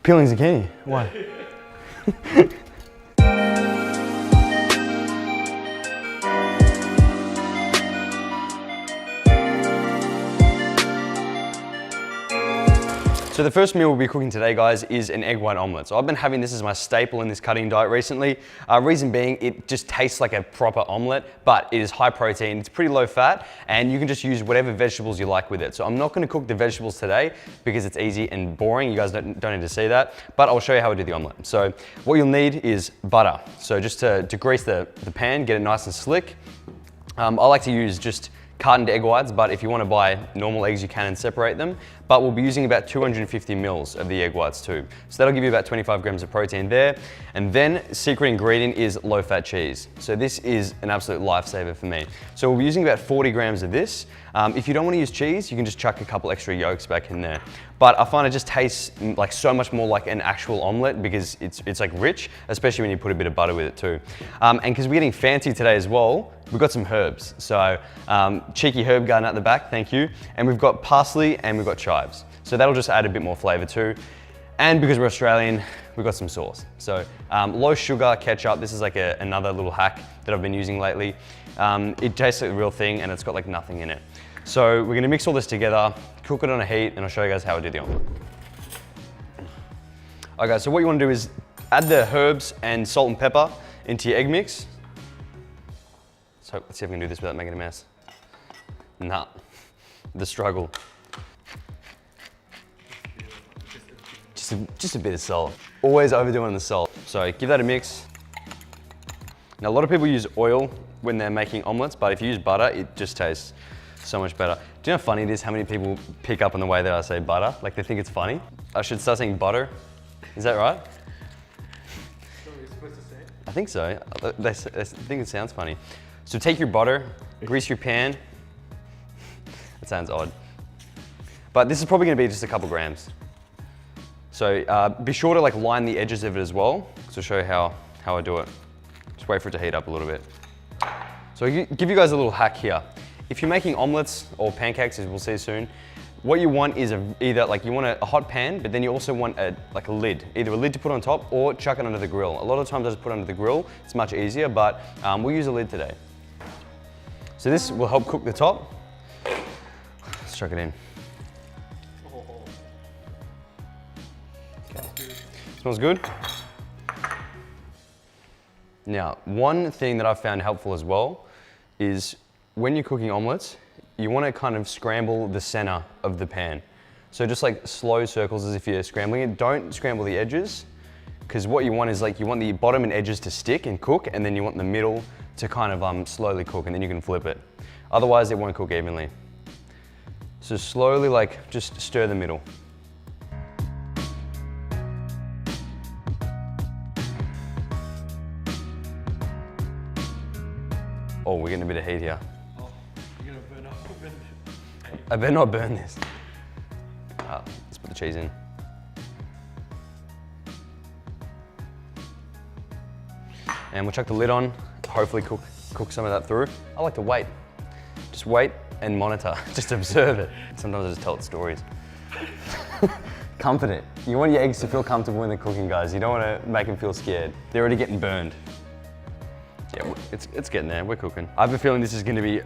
Peeling zucchini. Why? So the first meal we'll be cooking today, guys, is an egg white omelette. So I've been having this as my staple in this cutting diet recently. Reason being, it just tastes like a proper omelette, but it is high protein, it's pretty low fat, and you can just use whatever vegetables you like with it. So I'm not gonna cook the vegetables today because it's easy and boring. You guys don't need to see that, but I'll show you how I do the omelette. So what you'll need is butter. So just to grease the pan, get it nice and slick. I like to use just cartoned egg whites, but if you want to buy normal eggs, you can and separate them. But we'll be using about 250 mils of the egg whites too. So that'll give you about 25 grams of protein there. And then secret ingredient is low-fat cheese. So this is an absolute lifesaver for me. So we'll be using about 40 grams of this. If you don't want to use cheese, you can just chuck a couple extra yolks back in there. But I find it just tastes like so much more like an actual omelette because it's like rich, especially when you put a bit of butter with it too. And because we're getting fancy today as well, we've got some herbs. So cheeky herb garden at the back, thank you. And we've got parsley and we've got chives. So that'll just add a bit more flavor too. And because we're Australian, we've got some sauce. So low sugar ketchup, this is like another little hack that I've been using lately. It tastes like the real thing and it's got like nothing in it. So we're gonna mix all this together, cook it on a heat, and I'll show you guys how I do the omelette. Okay, so what you wanna do is add the herbs and salt and pepper into your egg mix. So let's see if we can do this without making a mess. Nah, the struggle. Just a bit of salt. Always overdoing the salt. So give that a mix. Now a lot of people use oil when they're making omelettes, but if you use butter, it just tastes so much better. Do you know how funny it is how many people pick up on the way that I say butter? Like they think it's funny. I should start saying butter. Is that right? So you're supposed to say? I think so. They think it sounds funny. So take your butter, grease your pan. That sounds odd. But this is probably gonna be just a couple grams. So be sure to like line the edges of it as well. So show you how I do it. Just wait for it to heat up a little bit. So I'll give you guys a little hack here. If you're making omelettes or pancakes, as we'll see soon, what you want is either like you want a hot pan, but then you also want like a lid. Either a lid to put on top or chuck it under the grill. A lot of times I just put it under the grill. It's much easier, but we'll use a lid today. So this will help cook the top. Let's chuck it in. Okay. Smells good. Now, one thing that I've found helpful as well is when you're cooking omelettes, you want to kind of scramble the center of the pan. So just like slow circles as if you're scrambling it. Don't scramble the edges, because what you want is like you want the bottom and edges to stick and cook, and then you want the middle to kind of slowly cook, and then you can flip it. Otherwise it won't cook evenly. So slowly like just stir the middle. Oh, we're getting a bit of heat here. Oh, you're gonna burn up. I better not burn this. Let's put the cheese in. And we'll chuck the lid on, hopefully cook some of that through. I like to wait. Just wait and monitor, just observe it. Sometimes I just tell it stories. Comfort it. You want your eggs to feel comfortable when they're cooking, guys. You don't want to make them feel scared. They're already getting burned. Yeah, it's getting there, we're cooking. I have a feeling this is gonna be,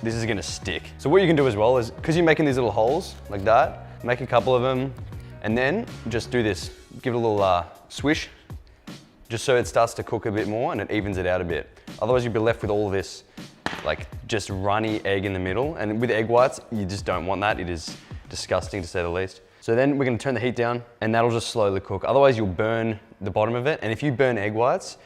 this is gonna stick. So what you can do as well is, because you're making these little holes like that, make a couple of them, and then just do this. Give it a little swish, just so it starts to cook a bit more and it evens it out a bit. Otherwise you'll be left with all this, like just runny egg in the middle. And with egg whites, you just don't want that. It is disgusting to say the least. So then we're gonna turn the heat down and that'll just slowly cook. Otherwise you'll burn the bottom of it. And if you burn egg whites,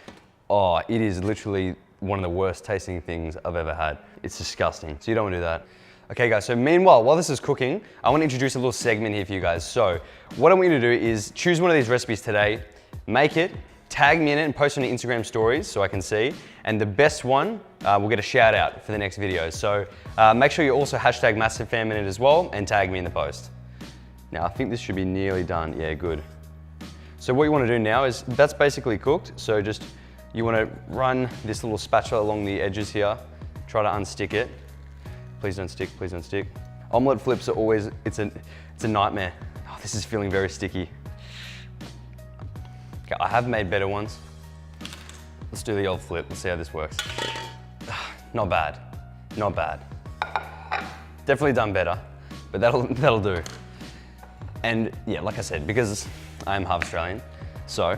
oh, it is literally one of the worst tasting things I've ever had. It's disgusting, so you don't want to do that. Okay guys, so meanwhile, while this is cooking, I want to introduce a little segment here for you guys. So what I want you to do is choose one of these recipes today, make it, tag me in it and post on your Instagram stories so I can see. And the best one will get a shout out for the next video. So make sure you also hashtag MassiveFam in it as well and tag me in the post. Now I think this should be nearly done. Yeah, good. So what you want to do now is, that's basically cooked. So just, you want to run this little spatula along the edges here, try to unstick it. Please don't stick, please don't stick. Omelette flips are always, it's a nightmare. Oh, this is feeling very sticky. Okay, I have made better ones. Let's do the old flip, let's see how this works. Not bad, not bad. Definitely done better, but that'll do. And yeah, like I said, because I'm half Australian, so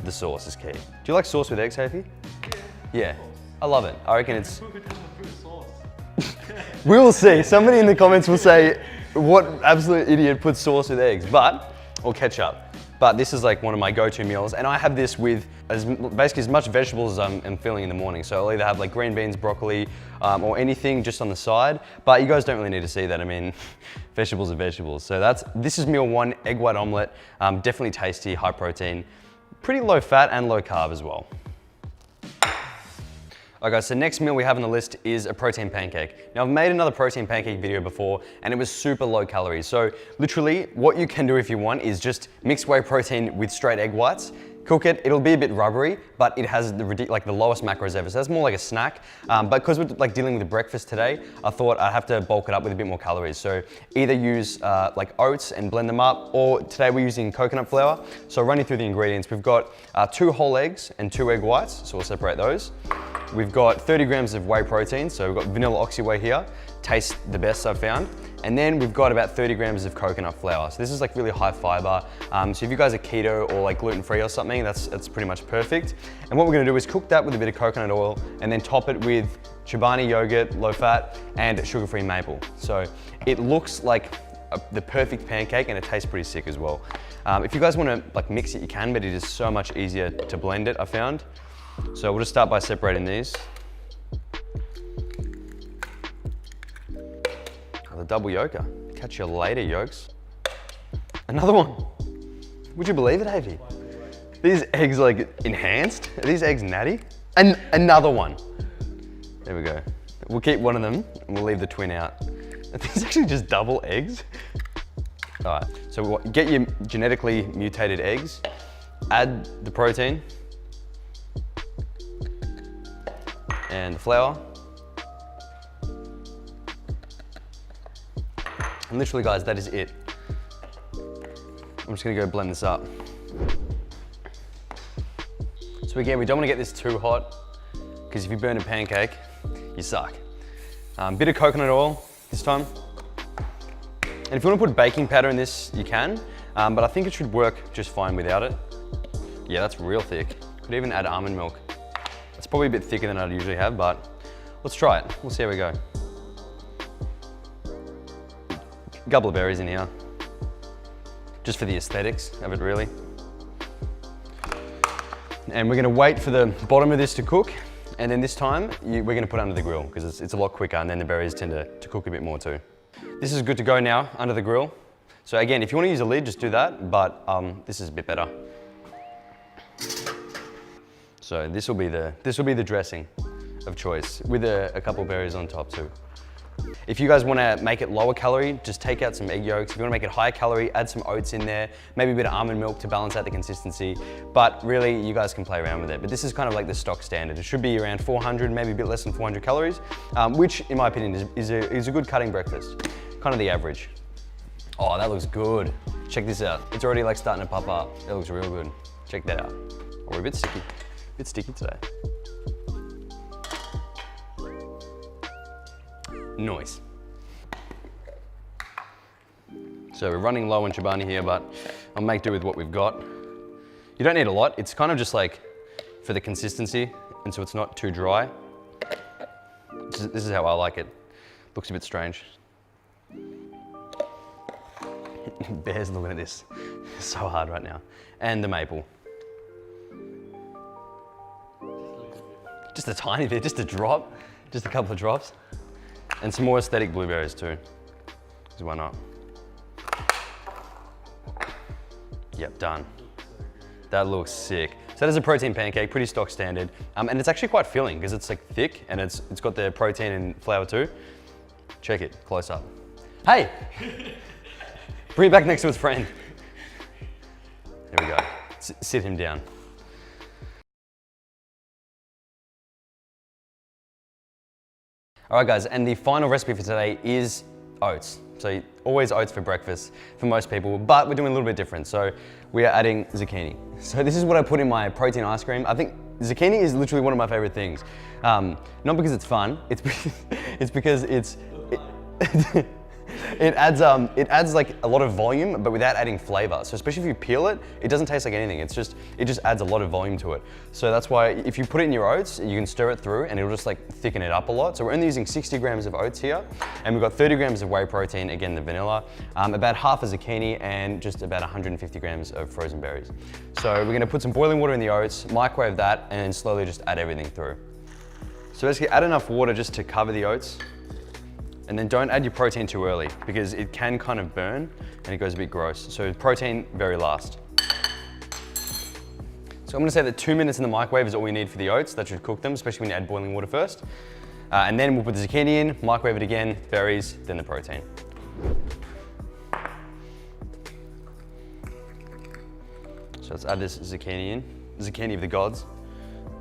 the sauce is key. Do you like sauce with eggs, Hafi? Yeah, I love it. I reckon it's... We will see. Somebody in the comments will say, what absolute idiot puts sauce with eggs, or ketchup. But this is like one of my go-to meals, and I have this with basically as much vegetables as I'm feeling in the morning. So I'll either have like green beans, broccoli, or anything just on the side. But you guys don't really need to see that. I mean, vegetables are vegetables. So this is meal one, egg white omelette. Definitely tasty, high protein, pretty low fat and low carb as well. Alright guys, so next meal we have on the list is a protein pancake. Now I've made another protein pancake video before and it was super low calories. So literally what you can do if you want is just mix whey protein with straight egg whites, cook it, it'll be a bit rubbery, but it has the lowest macros ever. So that's more like a snack. But because we're like dealing with breakfast today, I thought I'd have to bulk it up with a bit more calories. So either use like oats and blend them up, or today we're using coconut flour. So I'll run you through the ingredients. We've got 2 whole eggs and 2 egg whites, so we'll separate those. We've got 30 grams of whey protein, so we've got vanilla oxy whey here, tastes the best I've found. And then we've got about 30 grams of coconut flour. So this is like really high fiber. So if you guys are keto or like gluten-free or something, that's pretty much perfect. And what we're gonna do is cook that with a bit of coconut oil and then top it with Chobani yogurt, low fat, and sugar-free maple. So it looks like the perfect pancake and it tastes pretty sick as well. If you guys wanna like mix it, you can, but it is so much easier to blend it, I found. So we'll just start by separating these. Oh, the double yolker. Catch you later, yolks. Another one. Would you believe it, Hafi? These eggs like enhanced. Are these eggs natty? And another one. There we go. We'll keep one of them and we'll leave the twin out. Are these actually just double eggs? All right, so get your genetically mutated eggs, add the protein, and the flour. And literally guys, that is it. I'm just gonna go blend this up. So again, we don't wanna get this too hot because if you burn a pancake, you suck. Bit of coconut oil this time. And if you wanna put baking powder in this, you can, but I think it should work just fine without it. Yeah, that's real thick. Could even add almond milk. It's probably a bit thicker than I'd usually have, but let's try it. We'll see how we go. A couple of berries in here, just for the aesthetics of it really. And we're gonna wait for the bottom of this to cook, and then this time we're gonna put it under the grill because it's a lot quicker, and then the berries tend to cook a bit more too. This is good to go now under the grill. So again, if you wanna use a lid, just do that, but this is a bit better. So this will be the dressing of choice with a couple of berries on top too. If you guys want to make it lower calorie, just take out some egg yolks. If you want to make it higher calorie, add some oats in there, maybe a bit of almond milk to balance out the consistency. But really, you guys can play around with it. But this is kind of like the stock standard. It should be around 400, maybe a bit less than 400 calories, which in my opinion is a good cutting breakfast, kind of the average. Oh, that looks good. Check this out. It's already like starting to pop up. It looks real good. Check that out. Oh, we're a bit sticky. A bit sticky today. Nice. So we're running low on Chobani here, but I'll make do with what we've got. You don't need a lot. It's kind of just like for the consistency, and so it's not too dry. This is how I like it. Looks a bit strange. Bear's looking at this. It's so hard right now. And the maple. Just a tiny bit, just a drop, just a couple of drops. And some more aesthetic blueberries too, because why not? Yep, done. That looks sick. So that is a protein pancake, pretty stock standard. And it's actually quite filling because it's like thick and it's got the protein and flour too. Check it, close up. Hey! Bring it back next to its friend. There we go, sit him down. All right guys, and the final recipe for today is oats. So always oats for breakfast for most people, but we're doing a little bit different. So we are adding zucchini. So this is what I put in my protein ice cream. I think zucchini is literally one of my favorite things. Not because it's fun, it's because it adds like a lot of volume, but without adding flavor. So especially if you peel it, it doesn't taste like anything. It just adds a lot of volume to it. So that's why if you put it in your oats, you can stir it through and it'll just like thicken it up a lot. So we're only using 60 grams of oats here, and we've got 30 grams of whey protein, again the vanilla, about half a zucchini, and just about 150 grams of frozen berries. So we're gonna put some boiling water in the oats, microwave that, and then slowly just add everything through. So basically add enough water just to cover the oats. And then don't add your protein too early because it can kind of burn and it goes a bit gross. So protein very last. So I'm gonna say that 2 minutes in the microwave is all we need for the oats. That should cook them, especially when you add boiling water first. And then we'll put the zucchini in, microwave it again, berries, then the protein. So let's add this zucchini in. Zucchini of the gods,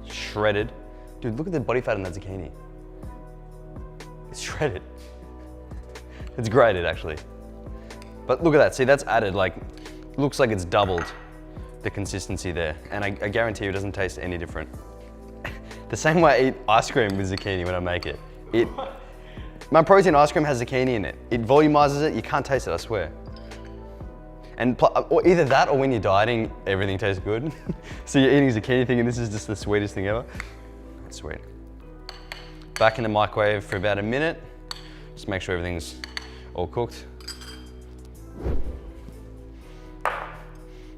shredded. Dude, look at the body fat in that zucchini. It's shredded. It's grated actually. But look at that, see that's added, like, looks like it's doubled the consistency there. And I guarantee you it doesn't taste any different. The same way I eat ice cream with zucchini when I make it. My protein ice cream has zucchini in it. It volumizes it, you can't taste it, I swear. And or either that or when you're dieting, everything tastes good. So you're eating zucchini thinking this is just the sweetest thing ever. That's sweet. Back in the microwave for about a minute. Just make sure everything's all cooked.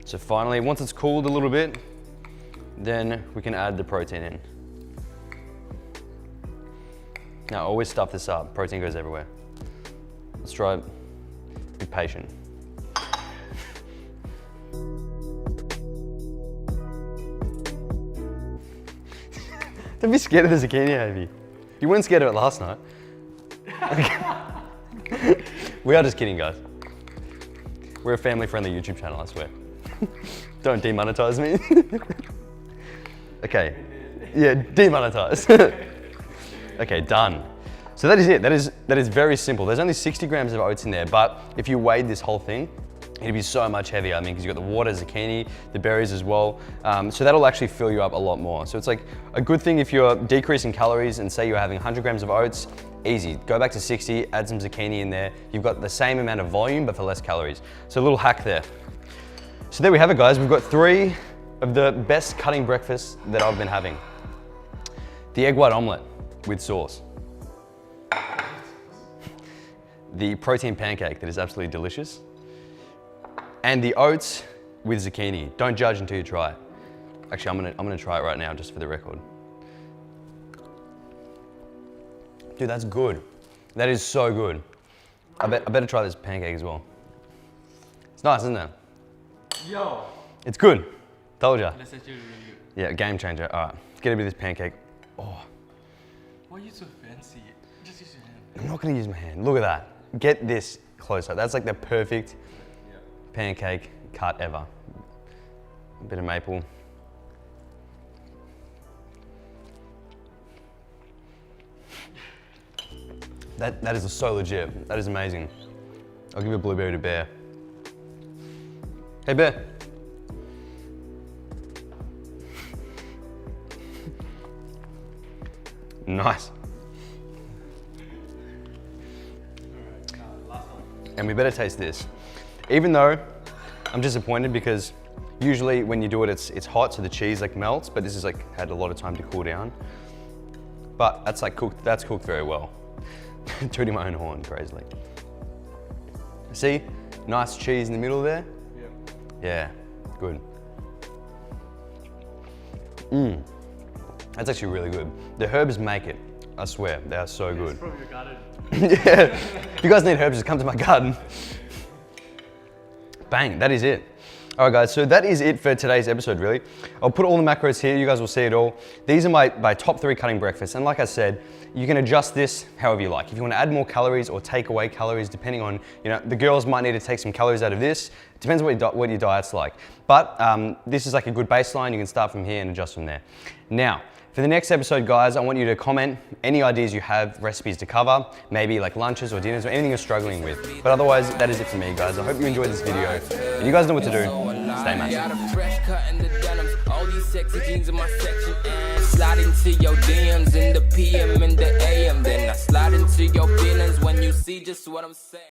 So finally, once it's cooled a little bit, then we can add the protein in. Now always stuff this up, protein goes everywhere. Let's try, be patient. Don't be scared of the zucchini, Avi. You weren't scared of it last night. We are just kidding, guys. We're a family-friendly YouTube channel, I swear. Don't demonetize me. Okay, yeah, demonetize. Okay, done. So that is it. That is very simple. There's only 60 grams of oats in there, but if you weighed this whole thing, it'd be so much heavier. I mean, because you've got the water, zucchini, the berries as well. So that'll actually fill you up a lot more. So it's like a good thing if you're decreasing calories and say you're having 100 grams of oats, easy. Go back to 60, add some zucchini in there. You've got the same amount of volume, but for less calories. So a little hack there. So there we have it, guys. We've got 3 of the best cutting breakfasts that I've been having. The egg white omelet with sauce. The protein pancake that is absolutely delicious. And the oats with zucchini. Don't judge until you try it. Actually, I'm gonna try it right now just for the record. Dude, that's good. That is so good. I better try this pancake as well. It's nice, isn't it? Yo! It's good. Told ya. That's actually really good. Yeah, game changer. All right, get a bit of this pancake. Oh, Why are you so fancy? Just use your hand. I'm not gonna use my hand. Look at that. Get this closer. That's like the perfect pancake cut ever. A bit of maple. That is so legit. That is amazing. I'll give a blueberry to Bear. Hey Bear. Nice. Last one. And we better taste this. Even though I'm disappointed because usually when you do it, it's hot, so the cheese like melts, but this is like had a lot of time to cool down. But that's like cooked, that's cooked very well. Tooting my own horn, crazily. See, nice cheese in the middle there. Yeah. Yeah, good. That's actually really good. The herbs make it, I swear, they are so good. It's from your garden. Yeah, if you guys need herbs, just come to my garden. Bang, that is it. All right guys, so that is it for today's episode really. I'll put all the macros here, you guys will see it all. These are my top 3 cutting breakfasts, and like I said, you can adjust this however you like. If you want to add more calories or take away calories, depending on, you know, the girls might need to take some calories out of this. It depends what your diet's like. But this is like a good baseline, you can start from here and adjust from there. Now, For the next episode, guys, I want you to comment any ideas you have, recipes to cover, maybe like lunches or dinners or anything you're struggling with. But otherwise, that is it for me, guys. I hope you enjoyed this video. And you guys know what to do. Stay massive. All these sexy jeans in my section and slide into your DMs in the PM and the AM. Then I slide into your feelings when you see just what I'm saying.